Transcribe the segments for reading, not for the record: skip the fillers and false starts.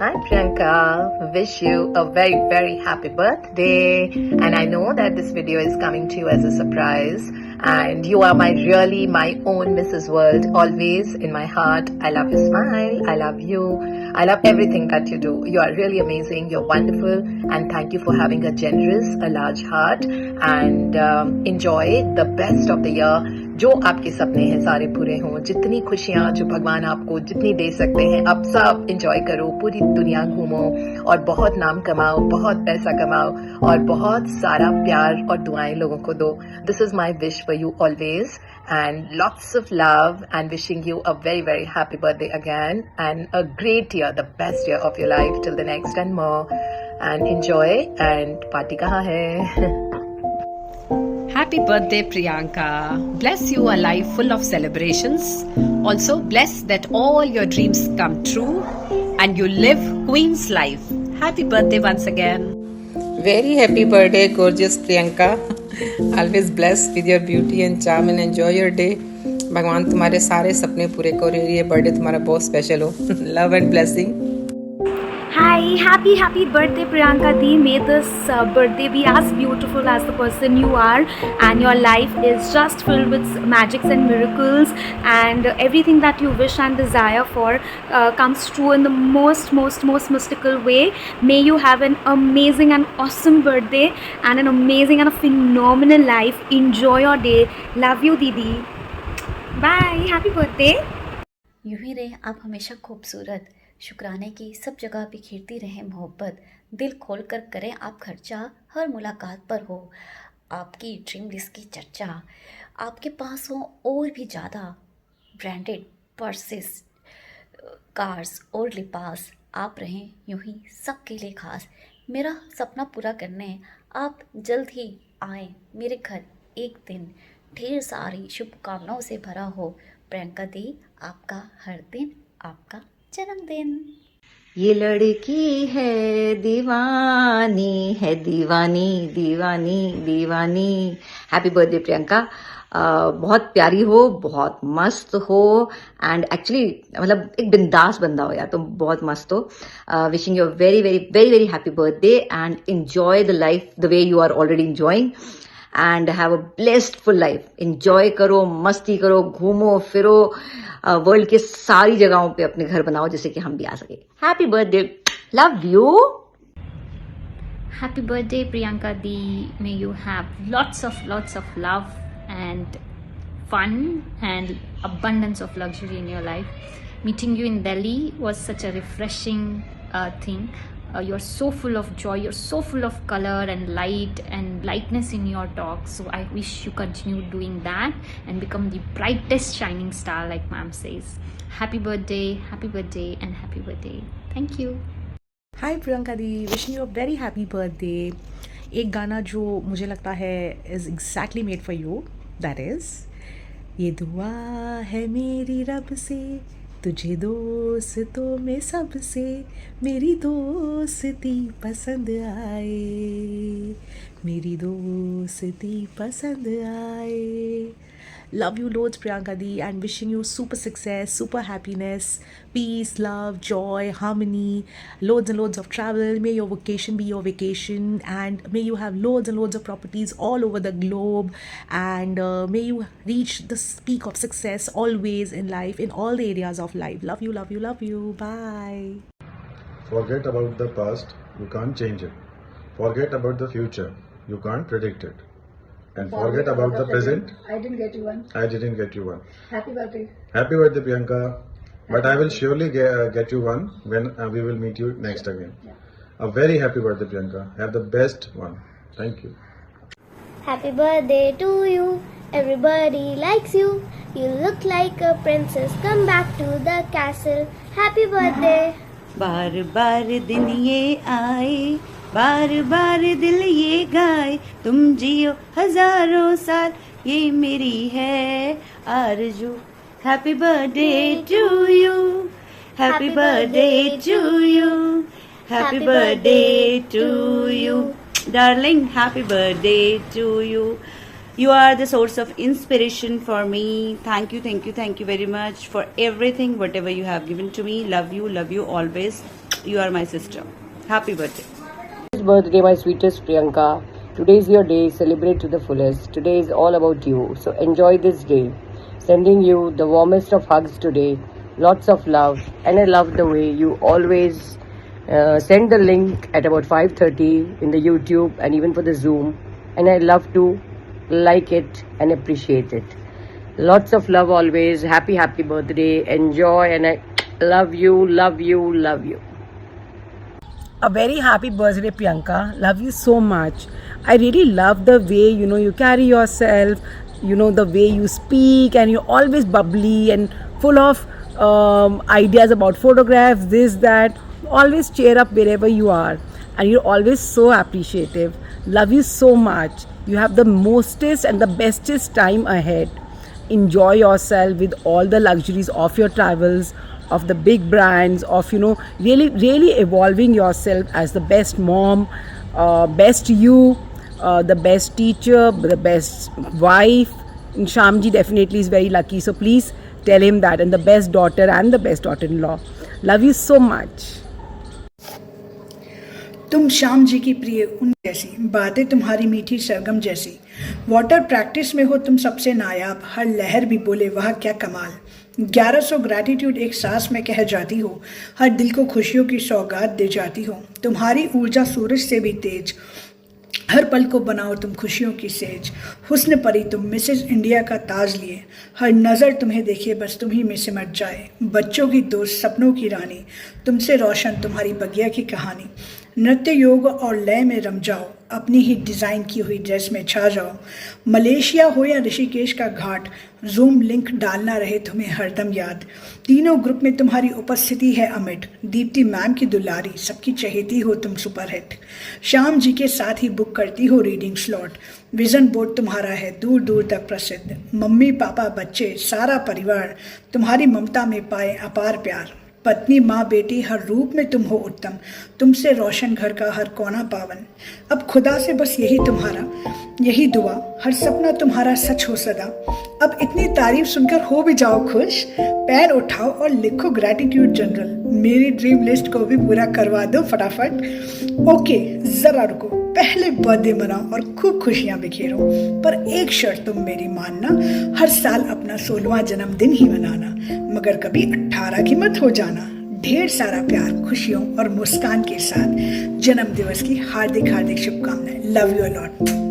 Hi Priyanka, wish you a very very happy birthday, and I know that this video is coming to you as a surprise, and you are my own Mrs. World, always in my heart. I love your smile, I love you, I love everything that you do. You are really amazing, you're wonderful, and thank you for having a large heart, and enjoy the best of the year. जो आपके सपने हैं सारे पूरे हों, जितनी खुशियाँ जो भगवान आपको जितनी दे सकते हैं, आप सब एंजॉय करो, पूरी दुनिया घूमो और बहुत नाम कमाओ, बहुत पैसा कमाओ और बहुत सारा प्यार और दुआएं लोगों को दो. This is my wish for you always, and lots of love, and wishing you a very very happy birthday again and a great year, the best year of your life till the next and more, and enjoy. And party kahan hai? Happy birthday, Priyanka. Bless you a life full of celebrations. Also, bless that all your dreams come true and you live Queen's life. Happy birthday once again. Very happy birthday, gorgeous Priyanka. Always blessed with your beauty and charm and enjoy your day. भगवान तुम्हारे सारे सपने पूरे करो, ये birthday तुम्हारा बहुत special हो. Love and blessing. Hi, happy birthday Priyanka Di. May this birthday be as beautiful as the person you are, and your life is just filled with magics and miracles, and everything that you wish and desire for comes true in the most mystical way. May you have an amazing and awesome birthday and an amazing and a phenomenal life. Enjoy your day. Love you Didi. Bye. Happy birthday. यूं ही रहे आप हमेशा खूबसूरत, शुक्राने की सब जगह बिखेरती रहे मोहब्बत, दिल खोल कर करें आप खर्चा, हर मुलाकात पर हो आपकी ड्रीम लिस्ट की चर्चा, आपके पास हो और भी ज़्यादा ब्रांडेड पर्सेस, कार्स और लिबास, आप रहें यूं ही सबके लिए खास, मेरा सपना पूरा करने आप जल्द ही आएँ मेरे घर एक दिन, ढेर सारी शुभकामनाओं से भरा हो प्रियंका दी आपका हर दिन, आपका जन्मदिन. ये लड़की है दीवानी है, दीवानी दीवानी दीवानी. Happy birthday Priyanka. बहुत प्यारी हो, बहुत मस्त हो, एंड एक्चुअली मतलब एक बिंदास बंदा हो यार, तुम बहुत मस्त हो. Wishing you very very very very happy birthday and enjoy the life the way you are already enjoying, and have a blessed full life. Enjoy करो, मस्ती करो, घूमो फिरो, वर्ल्ड के सारी जगहों पे अपने घर बनाओ जैसे कि हम भी आ सके. Happy birthday, love you. Happy birthday Priyanka Di. May you have lots of love and fun and abundance of luxury in your life. Meeting you in Delhi was such a refreshing thing. You're so full of joy, you're so full of color and light and lightness in your talk, so I wish you continue doing that and become the brightest shining star like ma'am says. Happy birthday and happy birthday. Thank you. Hi Priyanka the, wishing you a very happy birthday. एक गाना जो मुझे लगता है is exactly made for you, that is ये दुआ है मेरी रब से, तुझे दोस्तों में सबसे मेरी दोस्ती पसंद आए, मेरी दोस्ती पसंद आए. Love you loads Priyanka Di, and wishing you super success, super happiness, peace, love, joy, harmony, loads and loads of travel. May your vacation be your vacation, and may you have loads and loads of properties all over the globe, and may you reach the peak of success always in life, in all the areas of life. Love you, love you, love you. Bye. Forget about the past, you can't change it. Forget about the future, you can't predict it. And forget about the present. I didn't get you one. I didn't get you one. Happy birthday. Happy birthday, Priyanka. But I will surely get you one when we will meet you next again. Yeah. A very happy birthday, Priyanka. Have the best one. Thank you. Happy birthday to you. Everybody likes you. You look like a princess. Come back to the castle. Happy birthday. बार बार दिन ये आए, बार बार दिल ये गाए, तुम जियो हजारों साल, ये मेरी है आरज़ू. Happy birthday to you, happy birthday to you, happy birthday to you darling, happy birthday to you. You are the source of inspiration for me. Thank you very much for everything, whatever you have given to me. Love you always. You are my sister. Happy birthday. Birthday, my sweetest Priyanka. Today is your day. Celebrate to the fullest. Today is all about you. So enjoy this day. Sending you the warmest of hugs today. Lots of love. And I love the way you always send the link at about 5:30 in the YouTube and even for the Zoom. And I love to like it and appreciate it. Lots of love always. Happy, happy birthday. Enjoy. And I love you, love you, love you. A very happy birthday, Priyanka. Love you so much. I really love the way you carry yourself, the way you speak, and you're always bubbly and full of ideas about photographs, this, that. Always cheer up wherever you are, and you're always so appreciative. Love you so much. You have the mostest and the bestest time ahead. Enjoy yourself with all the luxuries of your travels, of the big brands, of really really evolving yourself as the best mom, best you, the best teacher, the best wife. And Shamji definitely is very lucky, so please tell him that, and the best daughter and the best daughter-in-law. Love you so much. तुम श्याम जी की प्रिय उन जैसी, बातें तुम्हारी मीठी सरगम जैसी, water practice में हो तुम सबसे नायाब, हर लहर भी बोले वाह क्या कमाल, 1100 ग्रैटिट्यूड एक सांस में कह जाती हो, हर दिल को खुशियों की सौगात दे जाती हो, तुम्हारी ऊर्जा सूरज से भी तेज, हर पल को बनाओ तुम खुशियों की सेज, हुस्न परी तुम मिसेज इंडिया का ताज लिए, हर नज़र तुम्हें देखे बस तुम ही में सिमट जाए, बच्चों की दोस्त सपनों की रानी, तुमसे रोशन तुम्हारी बगिया की कहानी, नृत्य योग और लय में रम जाओ, अपनी ही डिज़ाइन की हुई ड्रेस में छा जाओ, मलेशिया हो या ऋषिकेश का घाट, जूम लिंक डालना रहे तुम्हें हरदम याद, तीनों ग्रुप में तुम्हारी उपस्थिति है अमिट, दीप्ति मैम की दुलारी, सबकी चहेती हो तुम सुपरहिट, श्याम जी के साथ ही बुक करती हो रीडिंग स्लॉट, विजन बोर्ड तुम्हारा है दूर दूर तक प्रसिद्ध, मम्मी पापा बच्चे सारा परिवार तुम्हारी ममता में पाए अपार प्यार, पत्नी माँ बेटी हर रूप में तुम हो उत्तम, तुमसे रोशन घर का हर कोना पावन, अब खुदा से बस यही दुआ, हर सपना तुम्हारा सच हो सदा, अब इतनी तारीफ सुनकर हो भी जाओ खुश, पेन उठाओ और लिखो ग्रैटिट्यूड जनरल, मेरी ड्रीम लिस्ट को भी पूरा करवा दो फटाफट, ओके जरा रुको, पहले बर्थडे मनाओ और खूब खुशियां बिखेरो, पर एक शर्त तुम मेरी मानना, हर साल अपना 16वां जन्मदिन ही मनाना, मगर कभी 18 की मत हो जाना, ढेर सारा प्यार खुशियों और मुस्कान के साथ जन्म दिवस की हार्दिक हार्दिक शुभकामनाएं, love you a lot.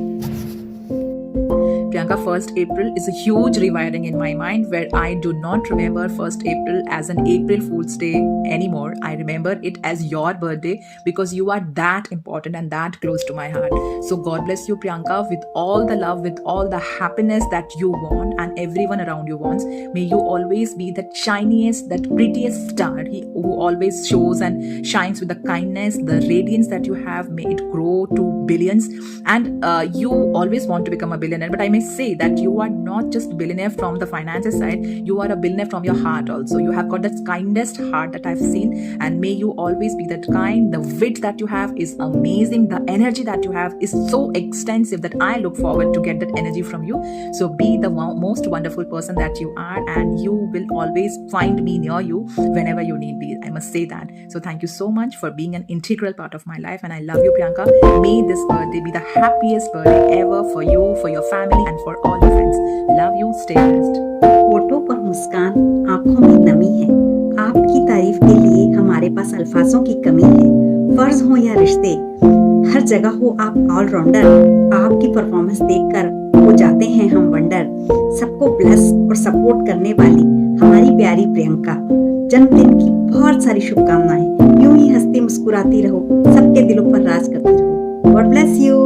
Priyanka, 1st April is a huge rewiring in my mind where I do not remember 1st April as an April Fool's Day anymore. I remember it as your birthday because you are that important and that close to my heart. So God bless you, Priyanka, with all the love, with all the happiness that you want and everyone around you wants. May you always be the shiniest, that prettiest star who always shows and shines with the kindness, the radiance that you have. May it grow to billions. And you always want to become a billionaire, but I may say that you are not just billionaire from the finances side, you are a billionaire from your heart also. You have got the kindest heart that I've seen, and may you always be that kind. The wit that you have is amazing. The energy that you have is so extensive that I look forward to get that energy from you. So be the most wonderful person that you are, and you will always find me near you whenever you need me. I must say that. So thank you so much for being an integral part of my life, and I love you, Priyanka. May this birthday be the happiest birthday ever for you, for your family, and for all your friends. Love you. Stay blessed. होठों पर मुस्कान, आंखों में नमी है, आपकी तारीफ के लिए हमारे पास अल्फाजों की कमी है, फर्ज हो या रिश्ते, हर जगह हो आप ऑलराउंडर, आपकी परफॉर्मेंस देखकर हो जाते हैं हम वंडर, सबको ब्लेस और सपोर्ट करने वाली हमारी प्यारी प्रियंका, जन्मदिन की बहुत सारी शुभकामनाएं, यूं ही हंसती मुस्कुराती रहो, सबके दिलों पर राज करती रहो। God bless you.